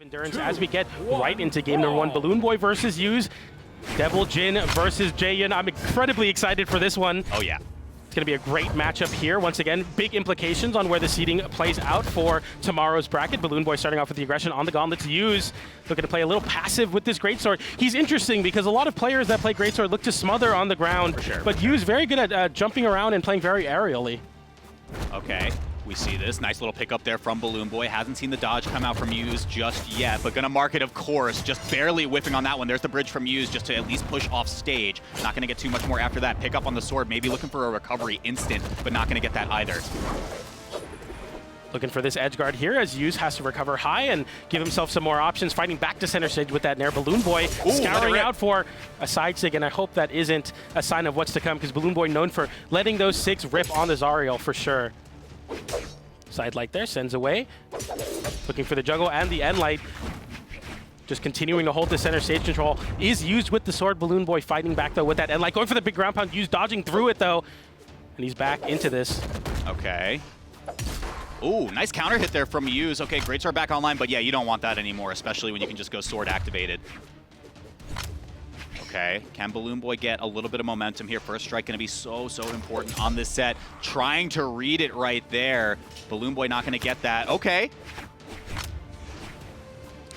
Endurance as we get right into game number one. BalloonBoy versus Use. Devil Jin versus Jaehyun. I'm incredibly excited for this one. Oh yeah. It's going to be a great matchup here. Once again, big implications on where the seeding plays out for tomorrow's bracket. BalloonBoy starting off with the aggression on the gauntlets. Use looking to play a little passive with this greatsword. He's interesting because a lot of players that play greatsword look to smother on the ground, but Use very good at jumping around and playing very aerially. Okay. We see this. Nice little pickup there from BalloonBoy. Hasn't seen the dodge come out from Use just yet, but gonna mark it, of course. Just barely whiffing on that one. There's the bridge from Use just to at least push off stage. Not gonna get too much more after that. Pick up on the sword, maybe looking for a recovery instant, but not gonna get that either. Looking for this edge guard here as Use has to recover high and give himself some more options. Fighting back to center stage with that Nair. BalloonBoy scouring out for a side sig, and I hope that isn't a sign of what's to come because BalloonBoy known for letting those sigs rip on the Zariel for sure. Side light there, sends away. Looking for the juggle and the end light. Just continuing to hold the center stage control. Is used with the sword. BalloonBoy fighting back though with that end light. Going for the big ground pound. Use dodging through it though. And he's back into this. Okay. Ooh, nice counter hit there from Use. Okay, greatsword back online, but yeah, you don't want that anymore, especially when you can just go sword activated. Okay, can BalloonBoy get a little bit of momentum here? First strike gonna be so important on this set. Trying to read it right there. BalloonBoy not gonna get that. Okay.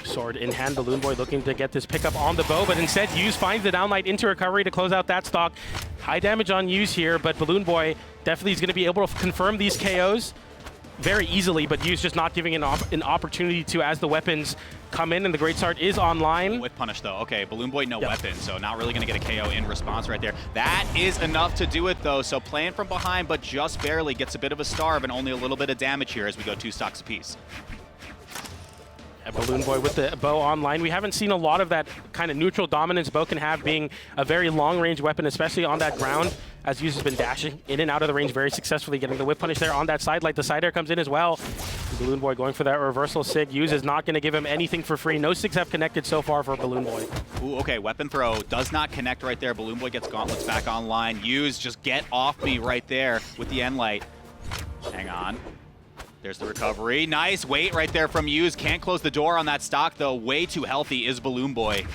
Sword in hand, BalloonBoy looking to get this pickup on the bow, but instead Use finds the downlight into recovery to close out that stock. High damage on Use here, but BalloonBoy definitely is gonna be able to confirm these KOs very easily, but Use just not giving an opportunity to as the weapons come in and the greatsword is online. With punish though. Okay, BalloonBoy no weapon, so not really gonna get a KO in response right there. That is enough to do it though, so playing from behind, but just barely gets a bit of a starve and only a little bit of damage here as we go 2 stocks apiece. BalloonBoy with the bow online. We haven't seen a lot of that kind of neutral dominance bow can have, being a very long-range weapon, especially on that ground, as Use has been dashing in and out of the range very successfully, getting the whip punish there on that side. Like the side air comes in as well. BalloonBoy going for that reversal sig. Use is not going to give him anything for free. No sigs have connected so far for BalloonBoy. Ooh, okay, weapon throw does not connect right there. BalloonBoy gets gauntlets back online. Use, just get off me right there with the end light. Hang on. There's the recovery. Nice wait right there from Use. Can't close the door on that stock, though. Way too healthy is BalloonBoy.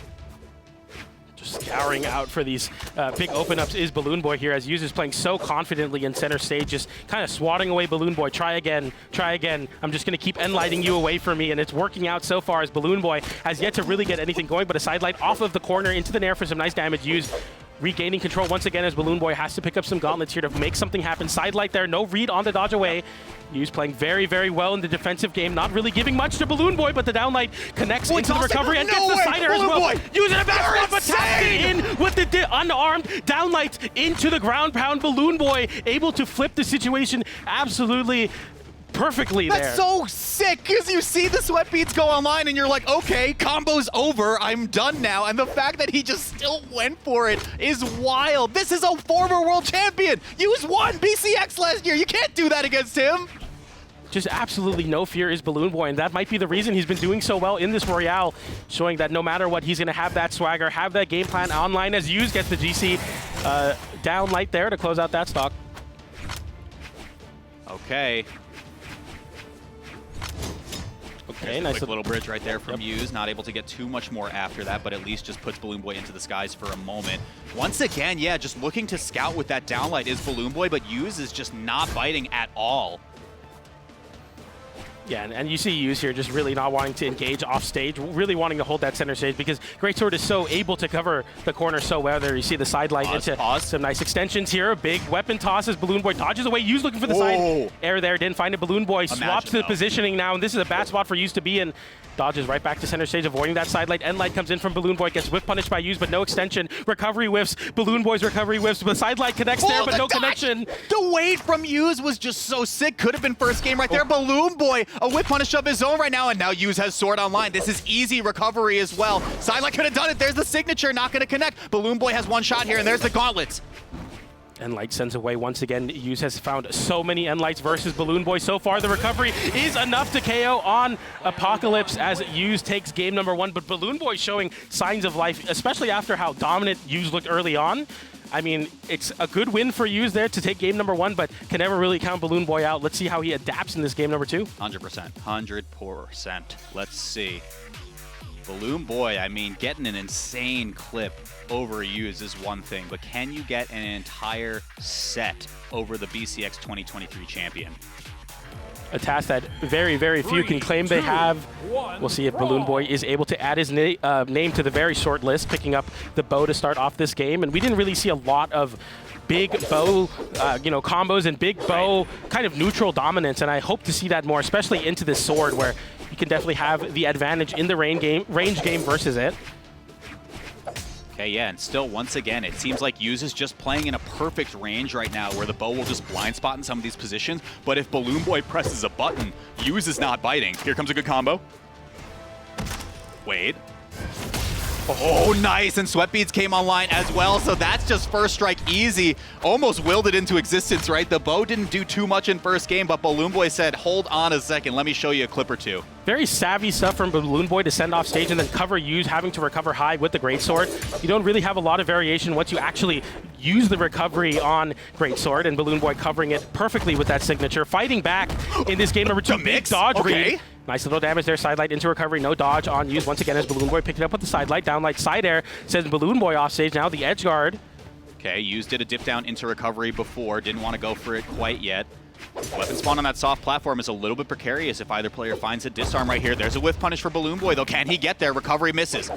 Just scouring out for these big open-ups is BalloonBoy here, as Use is playing so confidently in center stage, just kind of swatting away BalloonBoy. Try again, try again. I'm just going to keep end-lighting you away from me, and it's working out so far as BalloonBoy has yet to really get anything going, but a side light off of the corner into the Nair for some nice damage. Use regaining control once again as BalloonBoy has to pick up some gauntlets here to make something happen. Side light there, no read on the dodge away. Use playing very well in the defensive game, not really giving much to BalloonBoy, but the downlight connects into the recovery and gets the side air as well. Using a back spot, but taps it in with the unarmed downlight into the ground pound. BalloonBoy able to flip the situation absolutely perfectly there. That's so sick, because you see the sweat beads go online and you're like, okay, combo's over, I'm done now. And the fact that he just still went for it is wild. This is a former world champion. Use won BCX last year. You can't do that against him. Just absolutely no fear is BalloonBoy, and that might be the reason he's been doing so well in this Royale, showing that no matter what, he's going to have that swagger, have that game plan online as Use gets the GC down light there to close out that stock. Okay. Okay, nice quick little bridge right there from Use. Not able to get too much more after that, but at least just puts BalloonBoy into the skies for a moment. Once again, yeah, just looking to scout with that downlight is BalloonBoy, but Use is just not biting at all. Yeah, and you see Use here just really not wanting to engage off stage, really wanting to hold that center stage because greatsword is so able to cover the corner so well there. You see the side light into some nice extensions here. Big weapon tosses. BalloonBoy dodges away. Use looking for the side air there. Didn't find it. BalloonBoy swaps to the positioning now, and this is a bad spot for Use to be in. Dodges right back to center stage, avoiding that side light. End light comes in from BalloonBoy, gets whiff punished by Use, but no extension. Recovery whiffs. BalloonBoy's recovery whiffs, but side light connects there, but no connection. The wait from Use was just so sick. Could have been first game right there. BalloonBoy, a whip punish of his own right now, and now Use has sword online. This is easy recovery as well. Side light could have done it. There's the signature, not going to connect. BalloonBoy has one shot here, and there's the gauntlets. Endlight sends away once again. Use has found so many Endlights versus BalloonBoy. So far, the recovery is enough to KO on Apocalypse as Use takes game number one. But BalloonBoy showing signs of life, especially after how dominant Use looked early on. I mean, it's a good win for Yuz there to take game number 1, but can never really count BalloonBoy out. Let's see how he adapts in this game number 2. 100%. 100%. Let's see. BalloonBoy, I mean, getting an insane clip over Yuz is one thing, but can you get an entire set over the BCX 2023 champion? A task that very, very few can claim they have. We'll see if BalloonBoy is able to add his name to the very short list, picking up the bow to start off this game. And we didn't really see a lot of big bow, combos and big bow kind of neutral dominance. And I hope to see that more, especially into this sword, where you can definitely have the advantage in the range game versus it. Okay, yeah, and still, once again, it seems like Yuz is just playing in a perfect range right now where the bow will just blind spot in some of these positions, but if BalloonBoy presses a button, Yuz is not biting. Here comes a good combo. Wait. Oh, nice, and Sweatbeads came online as well, so that's just first strike easy. Almost willed it into existence, right? The bow didn't do too much in first game, but BalloonBoy said, hold on a second, let me show you a clip or two. Very savvy stuff from BalloonBoy to send off stage and then cover Yuz, having to recover high with the Greatsword. You don't really have a lot of variation once you actually use the recovery on Greatsword, and BalloonBoy covering it perfectly with that signature. Fighting back in this game number 2, big dodge read. Nice little damage there, side light into recovery, no dodge on Yuz. Once again as BalloonBoy picked it up with the side light, down light side air, sends BalloonBoy off stage now, the edge guard. Okay, Yuz did a dip down into recovery before, didn't want to go for it quite yet. Weapon spawn on that soft platform is a little bit precarious if either player finds a disarm right here. There's a whiff punish for BalloonBoy though, can he get there? Recovery misses.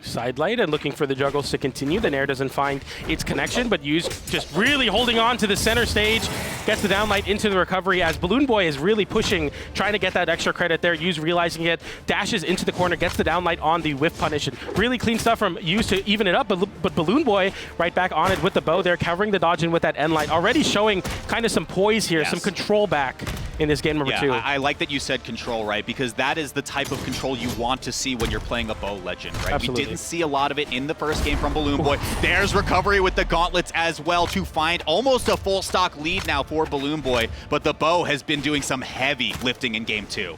Side light and looking for the juggles to continue. The Nair doesn't find its connection, but Yuz just really holding on to the center stage. Gets the downlight into the recovery as BalloonBoy is really pushing, trying to get that extra credit there. Yuz realizing it, dashes into the corner, gets the downlight on the whiff punish. And really clean stuff from Yuz to even it up, but BalloonBoy right back on it with the bow there, covering the dodge in with that end light. Already showing kind of some poise here, some control back in this game number 2. I like that you said control, right? Because that is the type of control you want to see when you're playing a bow legend, right? Absolutely. We didn't see a lot of it in the first game from BalloonBoy. There's recovery with the gauntlets as well to find almost a full stock lead now for BalloonBoy, but the bow has been doing some heavy lifting in game 2.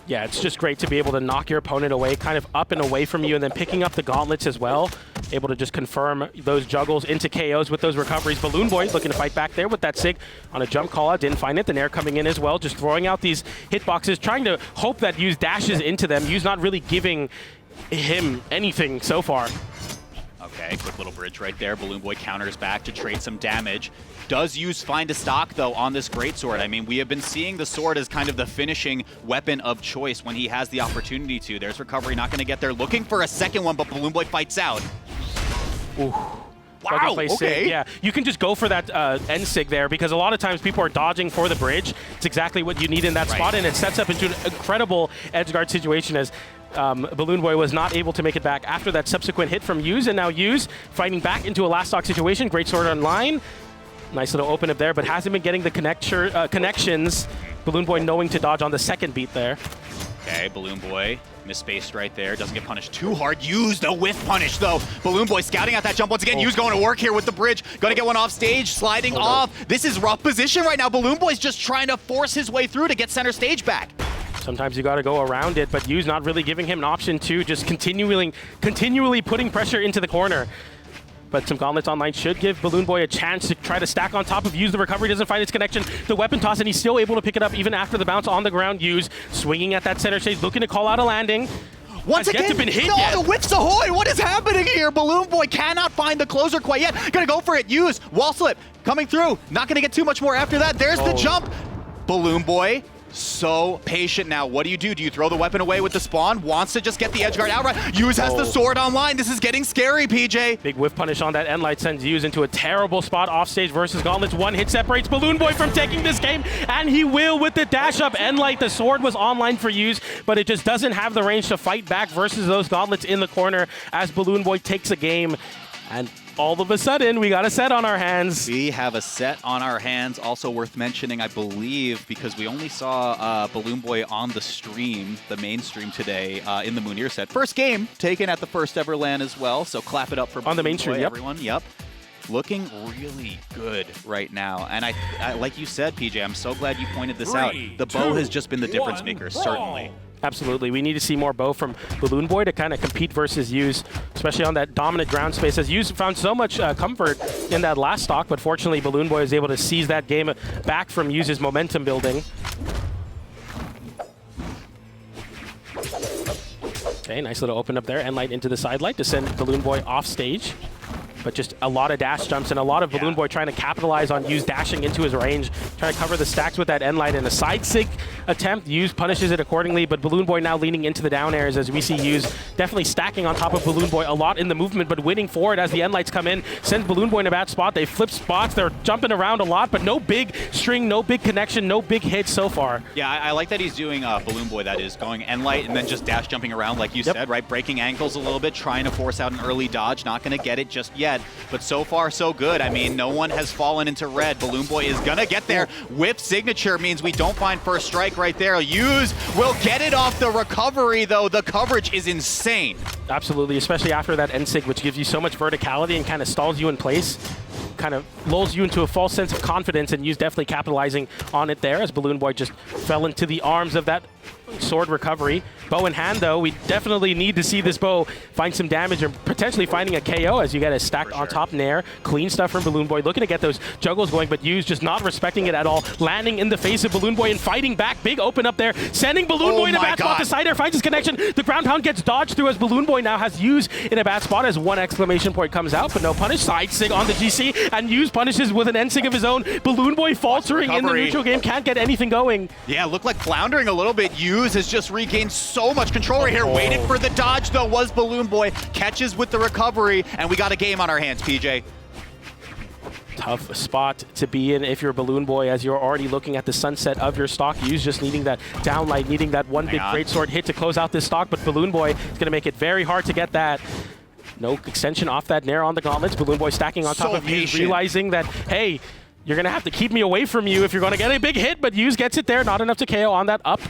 Yeah, it's just great to be able to knock your opponent away, kind of up and away from you, and then picking up the gauntlets as well. Able to just confirm those juggles into KOs with those recoveries. BalloonBoy looking to fight back there with that sig on a jump call out. Didn't find it. The Nair coming in as well, just throwing out these hitboxes, trying to hope that Yuz dashes into them. Yuz not really giving him anything so far. Okay, quick little bridge right there. BalloonBoy counters back to trade some damage. Does Yuz find a stock, though, on this greatsword? I mean, we have been seeing the sword as kind of the finishing weapon of choice when he has the opportunity to. There's recovery, not going to get there. Looking for a second one, but BalloonBoy fights out. Ooh. Wow, okay. Sig. Yeah, you can just go for that end sig there because a lot of times people are dodging for the bridge. It's exactly what you need in that spot, and it sets up into an incredible edgeguard situation as BalloonBoy was not able to make it back after that subsequent hit from Yuz, and now Yuz fighting back into a last stock situation. Greatsword online. Nice little open up there, but hasn't been getting the connections. BalloonBoy knowing to dodge on the second beat there. Okay, BalloonBoy misspaced right there. Doesn't get punished too hard. Yuz the whiff punish, though. BalloonBoy scouting out that jump once again. Yuz going to work here with the bridge. Going to get one off stage, sliding off. This is rough position right now. BalloonBoy's just trying to force his way through to get center stage back. Sometimes you got to go around it, but Yuz not really giving him an option to, just continually putting pressure into the corner. But some gauntlets online should give BalloonBoy a chance to try to stack on top of Yuz. The recovery doesn't find its connection. The weapon toss, and he's still able to pick it up even after the bounce on the ground. Yuz swinging at that center stage, looking to call out a landing. Once again, the whips ahoy! What is happening here? BalloonBoy cannot find the closer quite yet. Gonna go for it. Yuz, wall slip, coming through. Not gonna get too much more after that. There's the jump. BalloonBoy, so patient now. What do? Do you throw the weapon away with the spawn? Wants to just get the edgeguard outright. Yuz has the sword online. This is getting scary, PJ. Big whiff punish on that end light sends Yuz into a terrible spot offstage versus gauntlets. One hit separates BalloonBoy from taking this game, and he will with the dash up end light. The sword was online for Yuz, but it just doesn't have the range to fight back versus those gauntlets in the corner as BalloonBoy takes a game. And all of a sudden, we got a set on our hands. We have a set on our hands. Also worth mentioning, I believe, because we only saw BalloonBoy on the stream, the main stream today, in the Munir set. First game taken at the first ever LAN as well, so clap it up for on the main stream, everyone. Yep. Looking really good right now. And I like you said, PJ, I'm so glad you pointed this out. The bow has just been the difference maker, certainly. Absolutely. We need to see more bow from BalloonBoy to kind of compete versus Use, especially on that dominant ground space. As Use found so much comfort in that last stock, but fortunately BalloonBoy was able to seize that game back from Use's momentum building. Okay, nice little open up there. Enlight into the side light to send BalloonBoy off stage. But just a lot of dash jumps and a lot of BalloonBoy trying to capitalize on Use dashing into his range, trying to cover the stacks with that Enlight and a side sig attempt. Use punishes it accordingly, but BalloonBoy now leaning into the down airs as we see Use definitely stacking on top of BalloonBoy a lot in the movement, but winning forward as the Enlights come in, sends BalloonBoy in a bad spot. They flip spots, they're jumping around a lot, but no big string, no big connection, no big hits so far. Yeah, I like that he's doing BalloonBoy, that is, going Enlight and then just dash jumping around like you said, right? Breaking ankles a little bit, trying to force out an early dodge, not going to get it just yet. But so far, so good. I mean, no one has fallen into red. BalloonBoy is going to get there. Whip signature means we don't find first strike right there. Use will get it off the recovery, though. The coverage is insane. Absolutely, especially after that N-Sig, which gives you so much verticality and kind of stalls you in place. Kind of lulls you into a false sense of confidence, and Use definitely capitalizing on it there as BalloonBoy just fell into the arms of that sword recovery. Bow in hand, though, we definitely need to see this bow find some damage and potentially finding a KO as you get a stacked on top nair. Clean stuff from BalloonBoy, looking to get those juggles going, but Use just not respecting it at all. Landing in the face of BalloonBoy and fighting back. Big open up there, sending BalloonBoy in a bad spot. The side air finds his connection. The ground pound gets dodged through as BalloonBoy now has Use in a bad spot as one exclamation point comes out, but no punish. Side sig on the GC, and Use punishes with an N-Sig of his own. BalloonBoy faltering in the neutral game, can't get anything going. Yeah, looked like floundering a little bit. Use has just regained so much control right here. Waited for the dodge, though, was BalloonBoy. Catches with the recovery, and we got a game on our hands, PJ. Tough spot to be in if you're BalloonBoy, as you're already looking at the sunset of your stock. Use just needing that downlight, needing that one big greatsword hit to close out this stock, but BalloonBoy is going to make it very hard to get that. No extension off that nair on the gauntlets. BalloonBoy stacking on top of Use, realizing that, hey, you're going to have to keep me away from you if you're going to get a big hit, but Use gets it there. Not enough to KO on that up.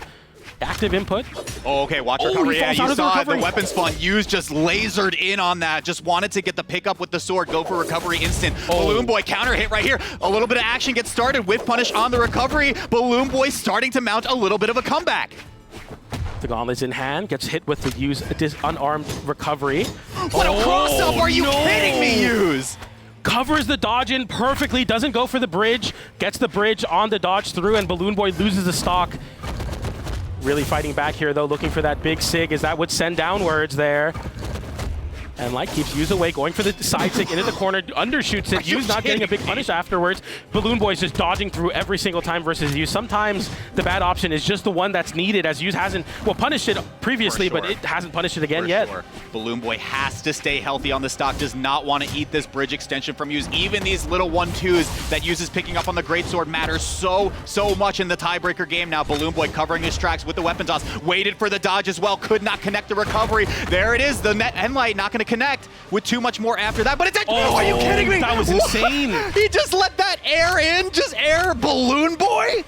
Active input. Oh, okay, watch recovery. Yeah, you saw it, the weapon spawn. Use just lasered in on that. Just wanted to get the pickup with the sword. Go for recovery instant. BalloonBoy counter hit right here. A little bit of action gets started. Whip punish on the recovery. BalloonBoy starting to mount a little bit of a comeback. The gauntlets in hand, gets hit with the Use unarmed recovery. What a cross-up! Are you kidding me, Use? Covers the dodge in perfectly, doesn't go for the bridge, gets the bridge on the dodge through, and BalloonBoy loses the stock. Really fighting back here, though, looking for that big sig, as that would send downwards there. And Light keeps Use away, going for the side sig into the corner, undershoots it. Use not getting a big punish afterwards. BalloonBoy's just dodging through every single time versus Use. Sometimes the bad option is just the one that's needed, as Use hasn't, well, punished it previously, but it hasn't punished it again yet. BalloonBoy has to stay healthy on the stock, does not want to eat this bridge extension from Use. Even these little 1-2s that Use is picking up on the greatsword matters so much in the tiebreaker game now. BalloonBoy covering his tracks with the weapon toss. Waited for the dodge as well, could not connect the recovery. There it is, the net Enlight not going to connect with too much more after that, but it's are you kidding me? That was insane. He just let that air in, just air BalloonBoy.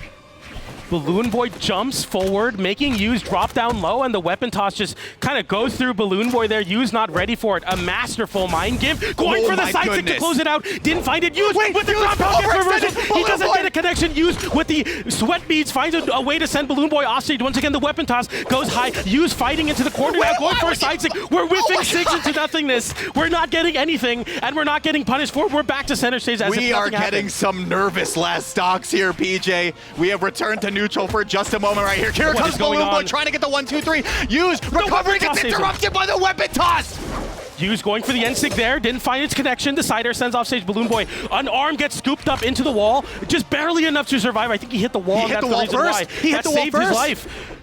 BalloonBoy jumps forward, making Use drop down low, and the weapon toss just kind of goes through BalloonBoy there. Use not ready for it. A masterful mind give. Going for the side stick to close it out. Didn't find it. Use with the drop down gets reversal. He doesn't get a connection. Use with the sweat beads finds a way to send BalloonBoy off stage. Once again, the weapon toss goes high. Use fighting into the corner now, going for a side stick. We're whipping sigs into nothingness. We're not getting anything, and we're not getting punished for it. We're back to center stage as we are getting some nervous last stocks here, PJ. We have returned to neutral for just a moment right here. Here comes BalloonBoy trying to get the 1-2-3. Use recovering, gets interrupted by the weapon toss. Use going for the N-Sig there, didn't find its connection. The side air sends off stage BalloonBoy. Unarmed, gets scooped up into the wall. Just barely enough to survive. I think he hit the wall. He hit the wall first. He hit the wall first. His life.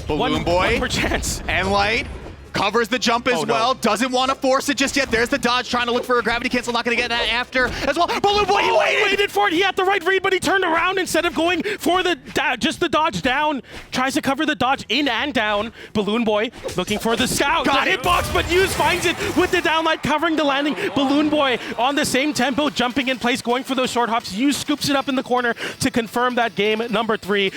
BalloonBoy. One per chance. Enlight. Covers the jump as well. Doesn't want to force it just yet. There's the dodge, trying to look for a gravity cancel. Not going to get that after as well. BalloonBoy, he waited for it. He had the right read, but he turned around instead of going for the just the dodge down. Tries to cover the dodge in and down. BalloonBoy looking for the scout. Got the hitbox, but Use finds it with the downlight covering the landing. BalloonBoy on the same tempo, jumping in place, going for those short hops. Use scoops it up in the corner to confirm that game number 3.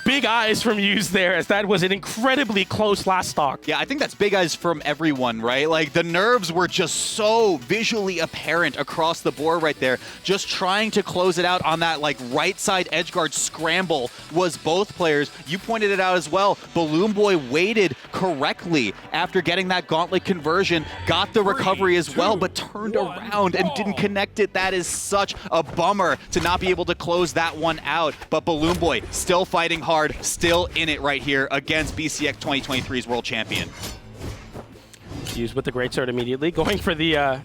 big eyes from Hughes there, as that was an incredibly close last stock. Yeah, I think that's big eyes from everyone, right? Like, the nerves were just so visually apparent across the board right there. Just trying to close it out on that, like, right side edge guard scramble was both players. You pointed it out as well. BalloonBoy waited correctly after getting that gauntlet conversion, got the recovery as well, but turned around and didn't connect it. That is such a bummer to not be able to close that one out. But BalloonBoy still fighting hard, still in it right here against BCX 2023's world champion. Used with the great start immediately, going for the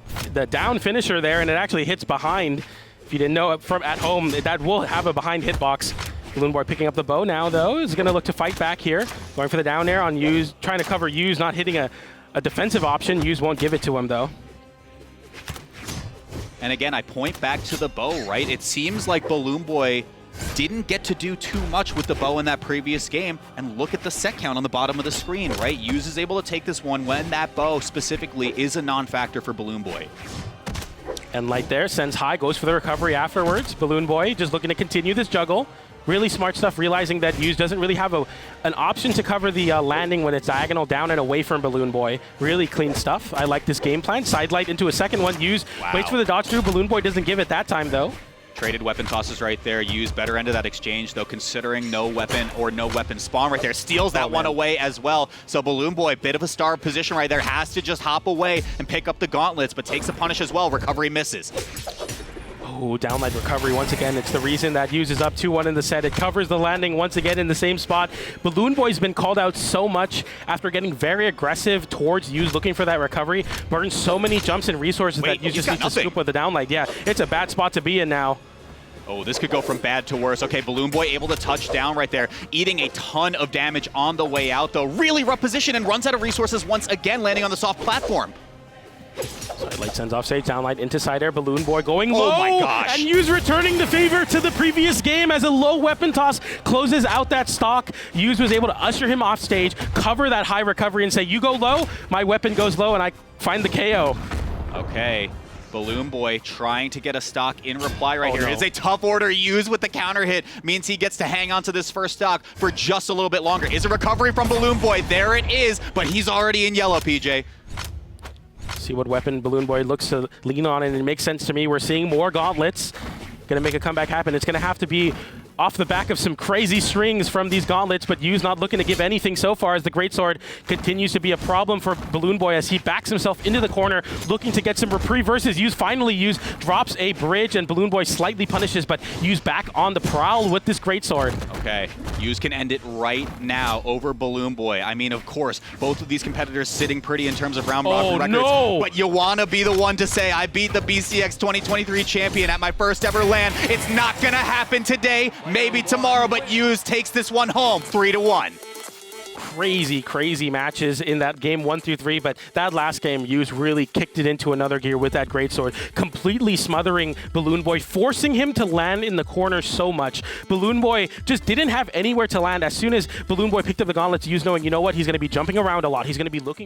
down finisher there, and it actually hits behind. If you didn't know it from at home, that will have a behind hitbox. BalloonBoy picking up the bow now, though, is going to look to fight back here. Going for the down air on Hughes, trying to cover Hughes, not hitting a defensive option. Hughes won't give it to him, though. And again, I point back to the bow, right? It seems like BalloonBoy didn't get to do too much with the bow in that previous game. And look at the set count on the bottom of the screen, right? Hughes is able to take this one when that bow specifically is a non-factor for BalloonBoy. And Light there sends high, goes for the recovery afterwards. BalloonBoy just looking to continue this juggle. Really smart stuff, realizing that Hughes doesn't really have an option to cover the landing when it's diagonal down and away from BalloonBoy. Really clean stuff. I like this game plan. Side light into a second one. Hughes waits for the dodge through. BalloonBoy doesn't give it that time, though. Traded weapon tosses right there. Hughes better end of that exchange, though, considering no weapon or no weapon spawn right there. Steals that one away as well. So BalloonBoy, bit of a star position right there. Has to just hop away and pick up the gauntlets, but takes a punish as well. Recovery misses. Oh, downlight recovery once again. It's the reason that Hughes is up 2-1 in the set. It covers the landing once again in the same spot. BalloonBoy's been called out so much after getting very aggressive towards Hughes, looking for that recovery. Burns so many jumps and resources that Hughes just needs to scoop with the downlight. Yeah, it's a bad spot to be in now. Oh, this could go from bad to worse. Okay, BalloonBoy able to touch down right there, eating a ton of damage on the way out, though. Really rough position and runs out of resources once again, landing on the soft platform. Sidelight sends off stage, downlight into side air. BalloonBoy going low. Oh my gosh. And Hughes returning the favor to the previous game as a low weapon toss closes out that stock. Hughes was able to usher him off stage, cover that high recovery and say, you go low, my weapon goes low, and I find the KO. Okay. BalloonBoy trying to get a stock in reply right here. It's a tough order. Hughes with the counter hit means he gets to hang on to this first stock for just a little bit longer. Is a recovery from BalloonBoy. There it is, but he's already in yellow, PJ. See what weapon BalloonBoy looks to lean on, and it makes sense to me. We're seeing more gauntlets. Gonna make a comeback happen. It's gonna have to be off the back of some crazy strings from these gauntlets, but Hughes not looking to give anything so far as the greatsword continues to be a problem for BalloonBoy as he backs himself into the corner, looking to get some reprieve versus Hughes. Finally, Hughes drops a bridge, and BalloonBoy slightly punishes, but Hughes back on the prowl with this greatsword. Okay, Hughes can end it right now over BalloonBoy. I mean, of course, both of these competitors sitting pretty in terms of round robin records, but you want to be the one to say, I beat the BCX 2023 champion at my first ever LAN. It's not going to happen today. Maybe tomorrow, but Hughes takes this one home 3-1. Crazy, crazy matches in that game 1 through 3, but that last game, Hughes really kicked it into another gear with that greatsword, completely smothering BalloonBoy, forcing him to land in the corner so much. BalloonBoy just didn't have anywhere to land. As soon as BalloonBoy picked up the gauntlets, Hughes knowing, you know what, he's going to be jumping around a lot. He's going to be looking for